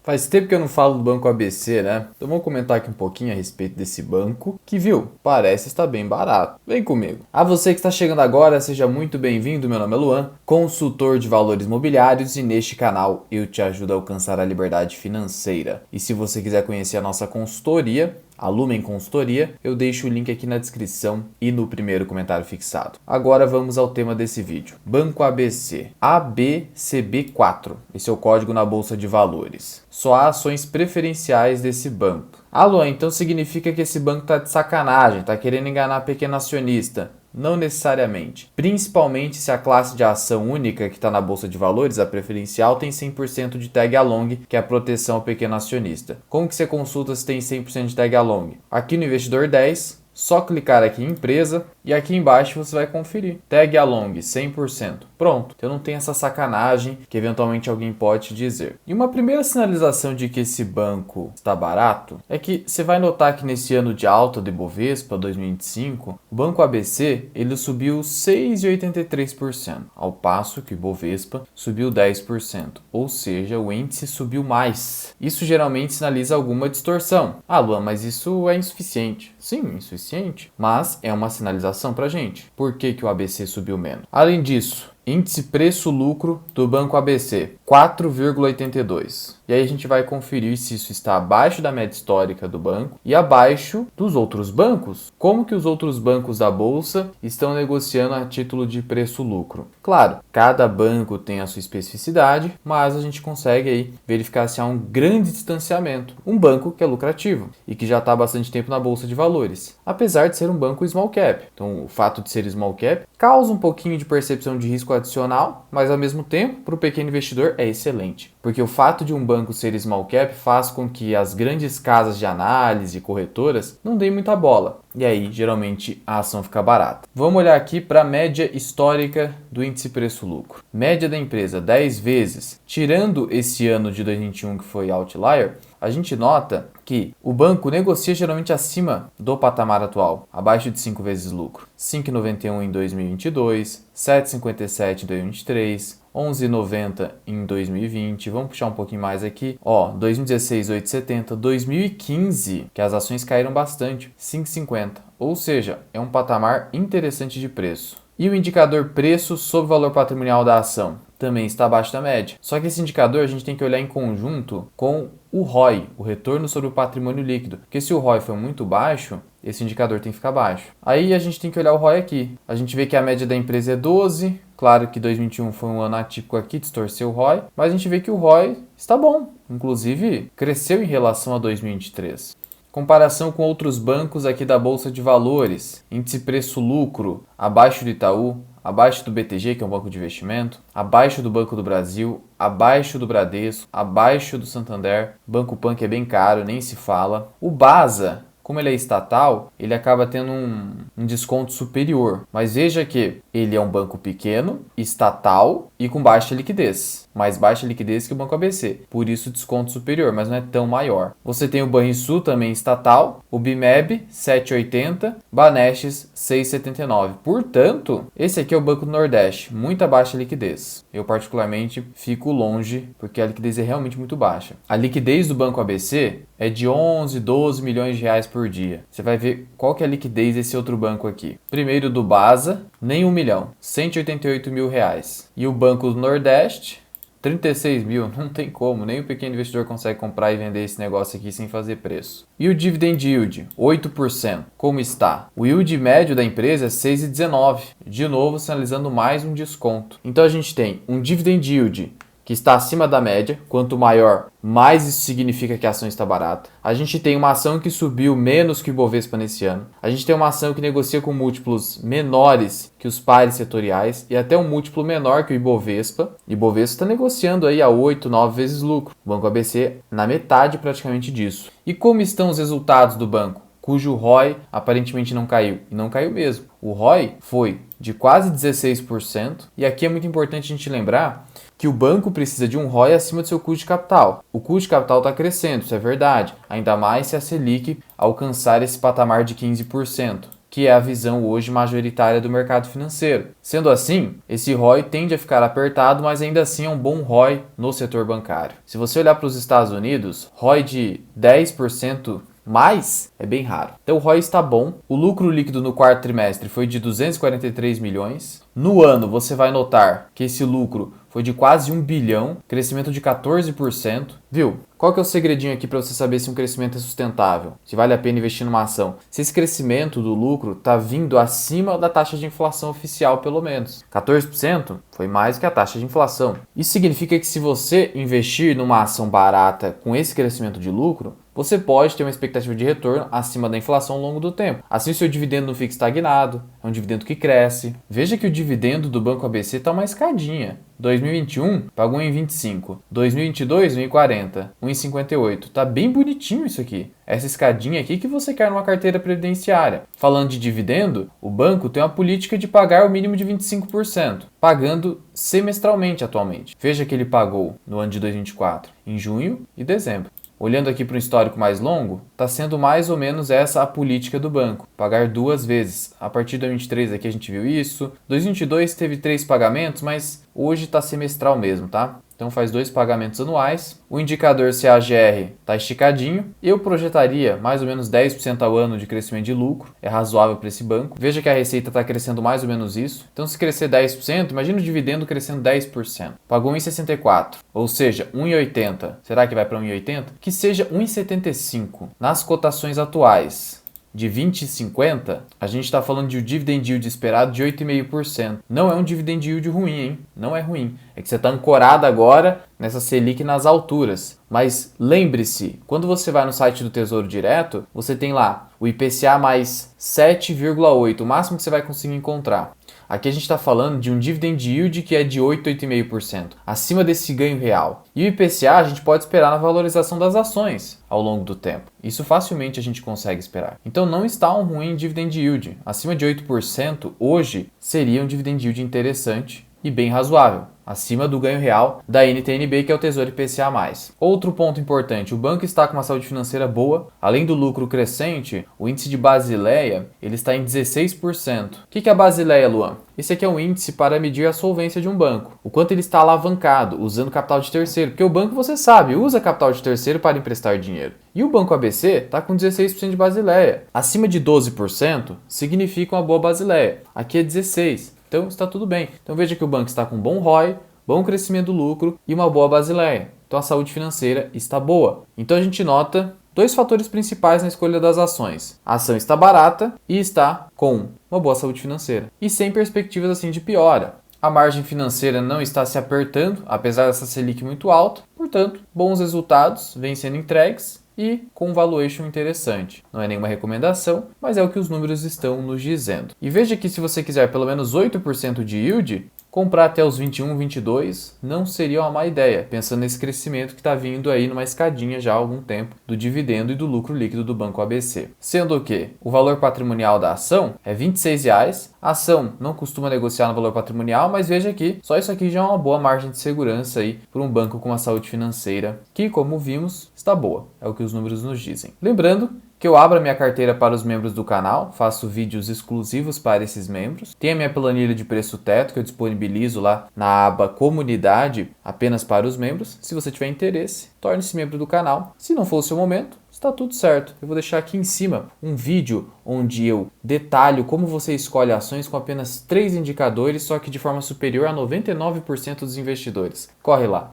Faz tempo que eu não falo do Banco ABC, né? Então vamos comentar aqui um pouquinho a respeito desse banco, que parece estar bem barato. Vem comigo. A você que está chegando agora, seja muito bem-vindo. Meu nome é Luan, consultor de valores mobiliários, e neste canal eu te ajudo a alcançar a liberdade financeira. E se você quiser conhecer a nossa consultoria, a Lumen Consultoria, eu deixo o link aqui na descrição e no primeiro comentário fixado. Agora vamos ao tema desse vídeo. Banco ABC, ABCB4, esse é o código na Bolsa de Valores. Só há ações preferenciais desse banco. Luan, então significa que esse banco tá de sacanagem, tá querendo enganar pequeno acionista? Não necessariamente. Principalmente se a classe de ação única que está na Bolsa de Valores, a preferencial, tem 100% de tag along, que é a proteção ao pequeno acionista. Como que você consulta se tem 100% de tag along? Aqui no Investidor 10, só clicar aqui em Empresa e aqui embaixo você vai conferir. Tag along 100%. Pronto. Então não tem essa sacanagem que eventualmente alguém pode te dizer. E uma primeira sinalização de que esse banco está barato é que você vai notar que nesse ano de alta do Ibovespa 2025, o Banco ABC ele subiu 6,83%, ao passo que o Ibovespa subiu 10%, ou seja, o índice subiu mais. Isso geralmente sinaliza alguma distorção. Luan, mas isso é insuficiente. Sim, insuficiente, mas é uma sinalização para a gente. Por que o ABC subiu menos? Além disso, índice preço-lucro do Banco ABC, 4,82. E aí a gente vai conferir se isso está abaixo da média histórica do banco e abaixo dos outros bancos. Como que os outros bancos da Bolsa estão negociando a título de preço-lucro? Claro, cada banco tem a sua especificidade, mas a gente consegue aí verificar se há um grande distanciamento. Um banco que é lucrativo e que já está há bastante tempo na Bolsa de Valores, apesar de ser um banco small cap. Então o fato de ser small cap causa um pouquinho de percepção de risco adicional, mas ao mesmo tempo, para o pequeno investidor é excelente. Porque o fato de um banco ser small cap faz com que as grandes casas de análise e corretoras não deem muita bola. E aí, geralmente, a ação fica barata. Vamos olhar aqui para a média histórica do índice preço-lucro. Média da empresa, 10 vezes. Tirando esse ano de 2021 que foi outlier, a gente nota que o banco negocia geralmente acima do patamar atual, abaixo de 5 vezes lucro. 5,91 em 2022, 7,57 em 2023, 11,90 em 2020, vamos puxar um pouquinho mais aqui, 2016, 8,70, 2015, que as ações caíram bastante, 5,50, ou seja, é um patamar interessante de preço. E o indicador preço sobre valor patrimonial da ação também está abaixo da média. Só que esse indicador a gente tem que olhar em conjunto com o ROI, o retorno sobre o patrimônio líquido. Porque se o ROI for muito baixo, esse indicador tem que ficar baixo. Aí a gente tem que olhar o ROI aqui. A gente vê que a média da empresa é 12. Claro que 2021 foi um ano atípico aqui, distorceu o ROI. Mas a gente vê que o ROI está bom. Inclusive, cresceu em relação a 2023. Comparação com outros bancos aqui da Bolsa de Valores, índice preço-lucro, abaixo do Itaú, abaixo do BTG, que é um banco de investimento, abaixo do Banco do Brasil, abaixo do Bradesco, abaixo do Santander, Banco Pan que é bem caro, nem se fala. O Basa, como ele é estatal, ele acaba tendo um desconto superior. Mas veja que ele é um banco pequeno, estatal e com baixa liquidez. Mais baixa liquidez que o Banco ABC. Por isso desconto superior, mas não é tão maior. Você tem o Banrisul, também estatal, o Bimeb, 7,80, Banestes, 6,79. Portanto, esse aqui é o Banco do Nordeste, muita baixa liquidez. Eu particularmente fico longe, porque a liquidez é realmente muito baixa. A liquidez do Banco ABC é de 11, 12 milhões de reais por dia. Você vai ver qual que é a liquidez desse outro banco aqui. Primeiro do Basa, nem 1 milhão, 188 mil reais. E o Banco do Nordeste, 36 mil, não tem como, nem o pequeno investidor consegue comprar e vender esse negócio aqui sem fazer preço. E o Dividend Yield, 8%, como está? O yield médio da empresa é 6,19, de novo sinalizando mais um desconto. Então a gente tem um Dividend Yield que está acima da média, quanto maior, mais isso significa que a ação está barata. A gente tem uma ação que subiu menos que o Ibovespa nesse ano. A gente tem uma ação que negocia com múltiplos menores que os pares setoriais e até um múltiplo menor que o Ibovespa. O Ibovespa está negociando aí a 8, 9 vezes lucro. O Banco ABC na metade praticamente disso. E como estão os resultados do banco, cujo ROI aparentemente não caiu? E não caiu mesmo. O ROI foi de quase 16%. E aqui é muito importante a gente lembrar que o banco precisa de um ROI acima do seu custo de capital. O custo de capital está crescendo, isso é verdade. Ainda mais se a Selic alcançar esse patamar de 15%. que é a visão hoje majoritária do mercado financeiro. Sendo assim, esse ROI tende a ficar apertado, mas ainda assim é um bom ROI no setor bancário. Se você olhar para os Estados Unidos, ROI de 10% mais é bem raro. Então o ROI está bom. O lucro líquido no quarto trimestre foi de 243 milhões. No ano, você vai notar que esse lucro foi de quase 1 bilhão, crescimento de 14%. Viu? Qual que é o segredinho aqui para você saber se um crescimento é sustentável? Se vale a pena investir numa ação? Se esse crescimento do lucro está vindo acima da taxa de inflação oficial, pelo menos. 14% foi mais que a taxa de inflação. Isso significa que se você investir numa ação barata com esse crescimento de lucro, você pode ter uma expectativa de retorno acima da inflação ao longo do tempo. Assim, o seu dividendo não fica estagnado, é um dividendo que cresce. Veja que o dividendo do Banco ABC está uma escadinha. 2021 pagou 1,25, 2022 1,40, 1,58. Tá bem bonitinho isso aqui. Essa escadinha aqui que você quer numa carteira previdenciária. Falando de dividendo, o banco tem uma política de pagar o mínimo de 25%, pagando semestralmente atualmente. Veja que ele pagou no ano de 2024, em junho e dezembro. Olhando aqui para um histórico mais longo, está sendo mais ou menos essa a política do banco, pagar 2 vezes. A partir de 2023 aqui a gente viu isso, 2022 teve 3 pagamentos, mas hoje está semestral mesmo, tá? Então faz 2 pagamentos anuais. O indicador CAGR está esticadinho. Eu projetaria mais ou menos 10% ao ano de crescimento de lucro. É razoável para esse banco. Veja que a receita está crescendo mais ou menos isso. Então se crescer 10%, imagina o dividendo crescendo 10%. Pagou 1,64, ou seja, 1,80. Será que vai para 1,80? Que seja 1,75. Nas cotações atuais de 20 e 50, a gente está falando de um dividend yield esperado de 8,5%. Não é um dividend yield ruim, hein? Não é ruim. É que você está ancorado agora nessa Selic nas alturas. Mas lembre-se, quando você vai no site do Tesouro Direto, você tem lá o IPCA mais 7,8, o máximo que você vai conseguir encontrar. Aqui a gente está falando de um dividend yield que é de 8, 8,5%, acima desse ganho real. E o IPCA a gente pode esperar na valorização das ações ao longo do tempo. Isso facilmente a gente consegue esperar. Então não está um ruim dividend yield. Acima de 8% hoje seria um dividend yield interessante e bem razoável, acima do ganho real da NTN-B, que é o Tesouro IPCA+. Outro ponto importante, o banco está com uma saúde financeira boa, além do lucro crescente, o índice de Basileia ele está em 16%. O que é a Basileia, Luan? Esse aqui é um índice para medir a solvência de um banco, o quanto ele está alavancado, usando capital de terceiro, porque o banco, você sabe, usa capital de terceiro para emprestar dinheiro. E o Banco ABC está com 16% de Basileia. Acima de 12% significa uma boa Basileia, aqui é 16%. Então está tudo bem. Então veja que o banco está com bom ROI, bom crescimento do lucro e uma boa Basileia. Então a saúde financeira está boa. Então a gente nota 2 fatores principais na escolha das ações. A ação está barata e está com uma boa saúde financeira. E sem perspectivas assim de piora. A margem financeira não está se apertando, apesar dessa Selic muito alta. Portanto, bons resultados vêm sendo entregues e com um valuation interessante. Não é nenhuma recomendação, mas é o que os números estão nos dizendo. E veja que se você quiser pelo menos 8% de yield, comprar até os 21, 22 não seria uma má ideia, pensando nesse crescimento que está vindo aí numa escadinha já há algum tempo do dividendo e do lucro líquido do Banco ABC. Sendo que o valor patrimonial da ação é R$ 26, a ação não costuma negociar no valor patrimonial, mas veja que só isso aqui já é uma boa margem de segurança aí para um banco com uma saúde financeira que, como vimos, está boa, é o que os números nos dizem. Lembrando que eu abro a minha carteira para os membros do canal, faço vídeos exclusivos para esses membros. Tem a minha planilha de preço teto que eu disponibilizo lá na aba comunidade apenas para os membros. Se você tiver interesse, torne-se membro do canal. Se não for o seu momento, está tudo certo. Eu vou deixar aqui em cima um vídeo onde eu detalho como você escolhe ações com apenas 3 indicadores, só que de forma superior a 99% dos investidores. Corre lá!